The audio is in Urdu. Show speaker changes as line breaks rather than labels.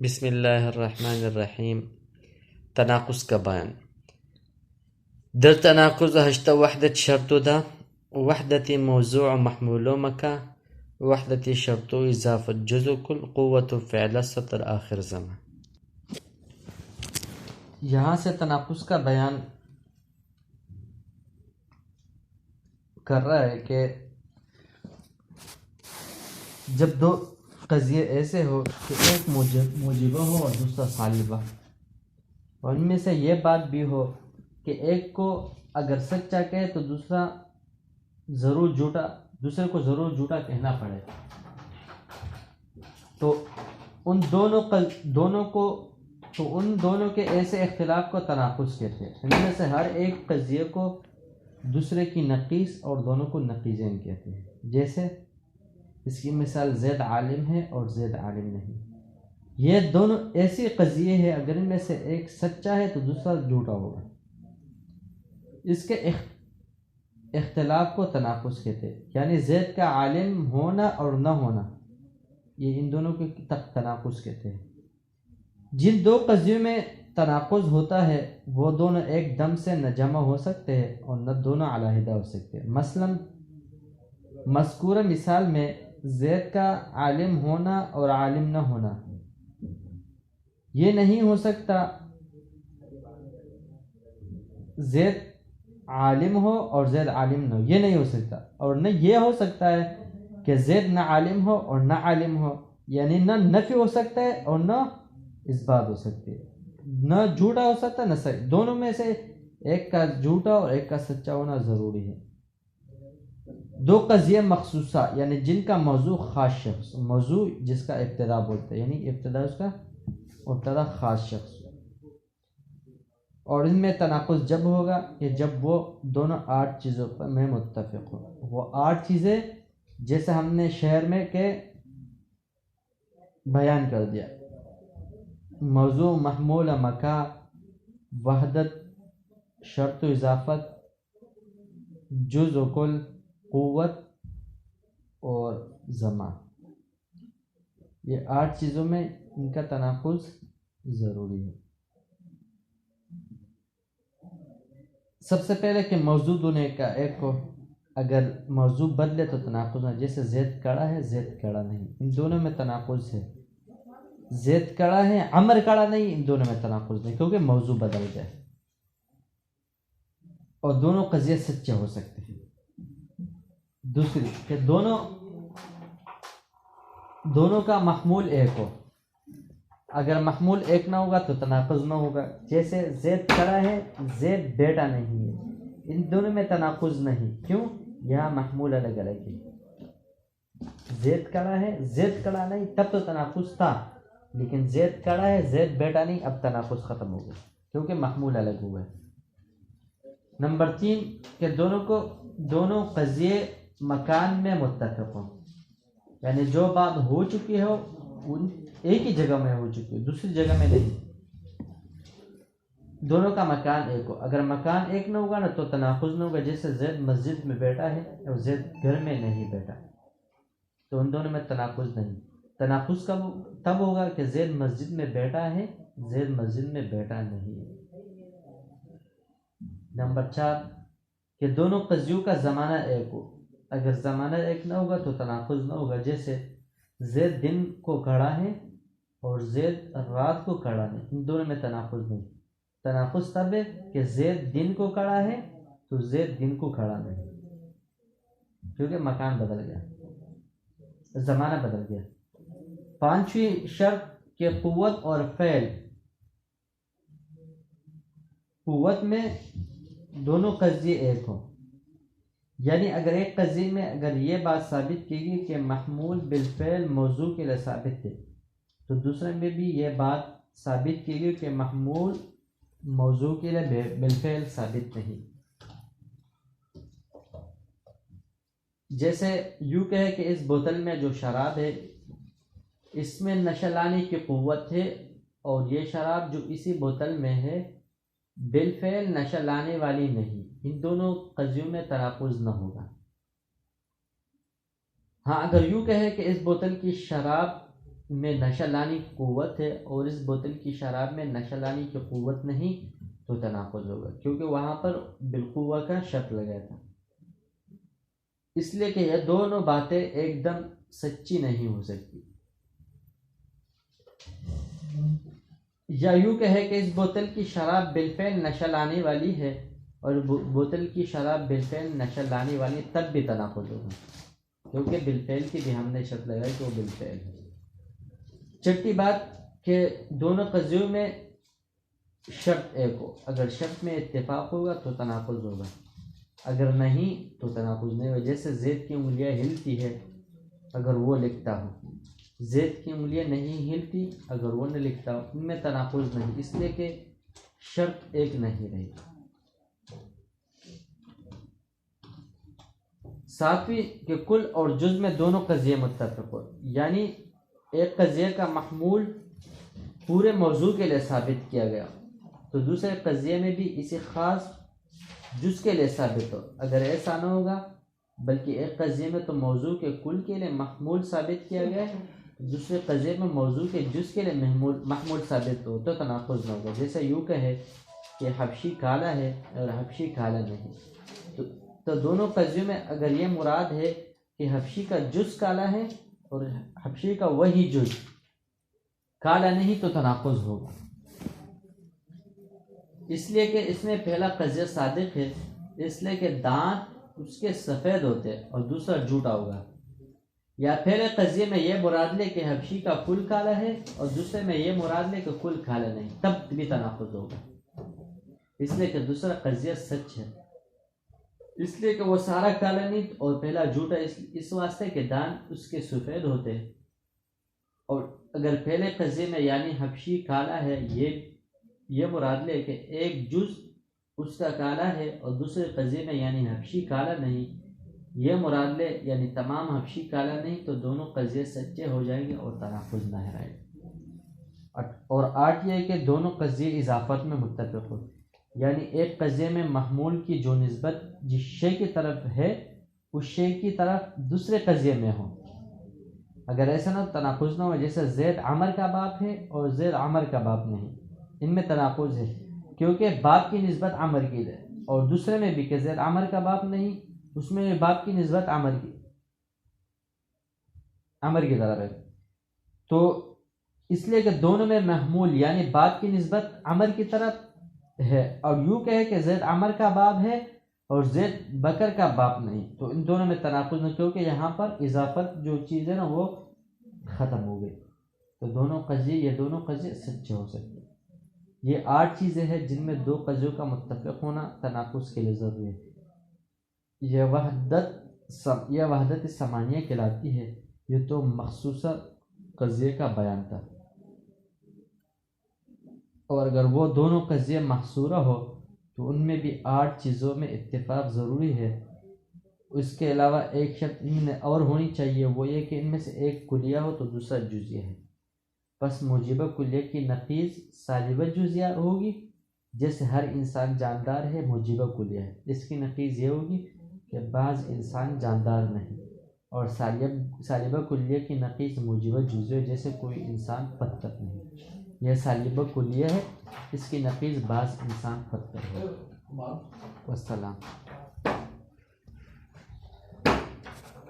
بسم اللہ الرحمن الرحیم. تناقض کا بیان. در تناقض هشت وحدة شرط ده وحدة موضوع محمول مكان وحدة شرط اضافة جزء كل قوة فعل سطر آخر زمان. یہاں سے تناقض کا بیان کر رہا ہے کہ جب دو قضیے ایسے ہو کہ ایک موجبہ ہو اور دوسرا سالبہ، اور ان میں سے یہ بات بھی ہو کہ ایک کو اگر سچا کہے تو دوسرے کو ضرور جھوٹا کہنا پڑے، تو ان دونوں کے ایسے اختلاف کو تناقض کہتے ہیں. ان میں سے ہر ایک قضیے کو دوسرے کی نقیص اور دونوں کو نقیضین کہتے ہیں. جیسے اس کی مثال زید عالم ہے اور زید عالم نہیں. یہ دونوں ایسی قضیے ہیں اگر ان میں سے ایک سچا ہے تو دوسرا جھوٹا ہوگا. اس کے اختلاف کو تناقض کہتے ہیں. یعنی زید کا عالم ہونا اور نہ ہونا، یہ ان دونوں کے تناقض کہتے ہیں. جن دو قضیوں میں تناقض ہوتا ہے وہ دونوں ایک دم سے نہ جمع ہو سکتے ہیں اور نہ دونوں علیحدہ ہو سکتے ہیں. مثلا مذکورہ مثال میں زید کا عالم ہونا اور عالم نہ ہونا یہ نہیں ہو سکتا. زید عالم ہو اور زید عالم نہ ہو یہ نہیں ہو سکتا، اور نہ یہ ہو سکتا ہے کہ زید نہ عالم ہو اور نہ عالم ہو. یعنی نہ نفی ہو سکتا ہے اور نہ اثبات ہو سکتی ہے، نہ جھوٹا ہو سکتا نہ صحیح. دونوں میں سے ایک کا جھوٹا اور ایک کا سچا ہونا ضروری ہے. دو قضیہ مخصوصہ یعنی جن کا موضوع خاص شخص، موضوع جس کا ابتدا بولتے ہیں، یعنی ابتدا اس کا مبتدا خاص شخص. اور ان میں تناقض جب ہوگا کہ جب وہ دونوں 8 چیزوں پر میں متفق ہوں. وہ 8 چیزیں جیسے ہم نے شہر میں کے بیان کر دیا: موضوع، محمول مکان، وحدت، شرط و اضافت، جز و کل، قوت اور زمان. یہ 8 چیزوں میں ان کا تناقض ضروری ہے. سب سے پہلے کہ موضوع دونوں کا ایک ہو. اگر موضوع بدلے تو تناقض نہ، جیسے زید کڑا ہے زید کڑا نہیں، ان دونوں میں تناقض ہے. زید کڑا ہے عمر کڑا نہیں، ان دونوں میں تناقض نہیں کیونکہ موضوع بدل گئے اور دونوں قضیے سچے ہو سکتے ہیں. دوسری کہ دونوں کا محمول ایک ہو. اگر محمول ایک نہ ہوگا تو تناقض نہ ہوگا. جیسے زید کڑا ہے زید بیٹا نہیں ہے، ان دونوں میں تناقض نہیں. کیوں؟ یہاں محمول الگ الگ ہے. زید کڑا ہے زید کڑا نہیں، تب تو تناقض تھا، لیکن زید کڑا ہے زید بیٹا نہیں، اب تناقض ختم ہو گیا کیونکہ محمول الگ ہوا ہے. نمبر 3 کہ دونوں قضیے مکان میں متفق ہوں. یعنی جو بات ہو چکی ہو ایک ہی جگہ میں ہو چکی ہے، دوسری جگہ میں نہیں. دونوں کا مکان ایک ہو. اگر مکان ایک نہ ہوگا نا تو تناقض نہ ہوگا. جیسے زید مسجد میں بیٹھا ہے اور زید گھر میں نہیں بیٹھا، تو ان دونوں میں تناقض نہیں. تناقض تب ہوگا کہ زید مسجد میں بیٹھا ہے زید مسجد میں بیٹھا نہیں ہے. نمبر 4 کہ دونوں قضیوں کا زمانہ ایک ہو. اگر زمانہ ایک نہ ہوگا تو تناقض نہ ہوگا. جیسے زید دن کو کھڑا ہے اور زید رات کو کھڑا ہے، ان دونوں میں تناقض نہیں. تناقض تب ہے کہ زید دن کو کھڑا ہے تو زید دن کو کھڑا نہیں، کیونکہ مکان بدل گیا، زمانہ بدل گیا. 5ویں شرط کہ قوت اور فعل، قوت میں دونوں قضیے ایک ہوں. یعنی اگر ایک قضیے میں اگر یہ بات ثابت کی گئی کہ محمول بالفعل موضوع کے لیے ثابت ہے، تو دوسرے میں بھی یہ بات ثابت کی گئی کہ محمول موضوع کے لیے بالفعل ثابت نہیں. جیسے یوں کہے کہ اس بوتل میں جو شراب ہے اس میں نشہ لانے کی قوت ہے، اور یہ شراب جو اسی بوتل میں ہے بالفعل نشہ لانے والی نہیں. ان دونوں قضیوں میں تناقض نہ ہوگا. ہاں اگر یوں کہے کہ اس بوتل کی شراب میں نشہ لانے کی قوت ہے اور اس بوتل کی شراب میں نشہ لانے کی قوت نہیں تو تناقض ہوگا، کیونکہ وہاں پر بالقوہ کا شرط لگا تھا، اس لیے کہ یہ دونوں باتیں ایک دم سچی نہیں ہو سکتی۔ یا یوں کہے کہ اس بوتل کی شراب بالفعل نشہ لانے والی ہے اور بوتل کی شراب بالفعل نشہ لانے والی، تب بھی تناقض ہوگا، کیونکہ بالفعل کی بھی ہم نے شرط لگائی کہ وہ بالفعل ہے۔ چھٹی بات کہ دونوں قضیوں میں شرط ایک ہو، اگر شرط میں اتفاق ہوگا تو تناقض ہوگا، اگر نہیں تو تناقض نہیں ہوگا۔ جیسے زید کی انگلیاں ہلتی ہے اگر وہ لکھتا ہو، زید کی انگلیاں نہیں ہلتی اگر وہ نہ لکھتا ہو، ان میں تناقض نہیں، اس لیے کہ شرط ایک نہیں رہی۔ ساتویں کہ کل اور جز میں دونوں قضیے متفق ہو، یعنی ایک قضیے کا محمول پورے موضوع کے لیے ثابت کیا گیا تو دوسرے قضیے میں بھی اسی خاص جز کے لیے ثابت ہو۔ اگر ایسا نہ ہوگا بلکہ ایک قضیے میں تو موضوع کے کل کے لیے محمول ثابت کیا گیا ہے، دوسرے قضیے میں موضوع کے جز کے لیے محمول ثابت ہو تو تناقض نہ ہوگا۔ جیسے یوں کہے کہ حبشی کالا ہے اور حبشی کالا نہیں، تو دونوں قضیوں میں اگر یہ مراد ہے کہ حبشی کا جز کالا ہے اور حبشی کا وہی جز کالا نہیں تو تناقض ہوگا، اس لیے کہ اس میں پہلا قضیہ صادق ہے، اس لیے کہ دانت اس کے سفید ہوتے اور دوسرا جھوٹا ہوگا، یا پہلے قضیے میں یہ مراد لے کہ حبشی کا کل کالا ہے اور دوسرے میں یہ مراد لے کہ کل کالا نہیں، تب بھی تناقض ہوگا، اس لیے کہ دوسرا قضیہ سچ ہے، اس لیے کہ وہ سارا کالا نہیں اور پہلا جھوٹا، اس واسطے کہ دانت اس کے سفید ہوتے، اور اگر پہلے قضیے میں یعنی حبشی کالا ہے یہ مراد لے کہ ایک جز اس کا کالا ہے اور دوسرے قضیے میں یعنی حبشی کالا نہیں یہ مراد لے یعنی تمام حبشی کالا نہیں، تو دونوں قضیے سچے ہو جائیں گے اور تناقض نہ رہے گا۔ اور 8 یہ ہے کہ دونوں قضیے اضافت میں متفق ہو، یعنی ایک قضیے میں محمول کی جو نسبت جس شے کی طرف ہے اس شے کی طرف دوسرے قضیے میں ہو، اگر ایسا نہ تناقض نہ ہو، جیسے زید عمر کا باپ ہے اور زید عمر کا باپ نہیں، ان میں تناقض ہے کیونکہ باپ کی نسبت عمر کی ہے، اور دوسرے میں بھی کہ زید عمر کا باپ نہیں، اس میں باپ کی نسبت عمر کی طرف ہے، تو اس لیے کہ دونوں میں محمول یعنی باپ کی نسبت عمر کی طرف ہے، اور یوں کہے کہ زید عمر کا باپ ہے اور زید بکر کا باپ نہیں، تو ان دونوں میں تناقض نہیں، کیونکہ یہاں پر اضافت جو چیز ہے نا وہ ختم ہو گئی، تو یہ دونوں قضیے سچے ہو سکتے ہیں۔ یہ 8 چیزیں ہیں جن میں 2 قضیوں کا متفق ہونا تناقض کے لیے ضروری ہے۔ یہ وحدت ثمانیہ کہلاتی ہے، یہ تو مخصوصہ قضیے کا بیان تھا، اور اگر وہ دونوں قضیے محصورہ ہو تو ان میں بھی 8 چیزوں میں اتفاق ضروری ہے، اس کے علاوہ ایک شرط ان میں اور ہونی چاہیے، وہ یہ کہ ان میں سے ایک کلیہ ہو تو دوسرا جزیہ ہے، پس موجبہ کلیہ کی نقیض سالبہ جزیہ ہوگی، جیسے ہر انسان جاندار ہے موجبہ کلیہ ہے، اس کی نقیض یہ ہوگی کہ بعض انسان جاندار نہیں، اور سالبہ کلیہ کی نقیض موجبہ جزیہ، جیسے کوئی انسان پتھر نہیں، یہ سالبہ کلیہ ہے، اس کی نقیض بعض انسان پتھر ہے۔ والسلام۔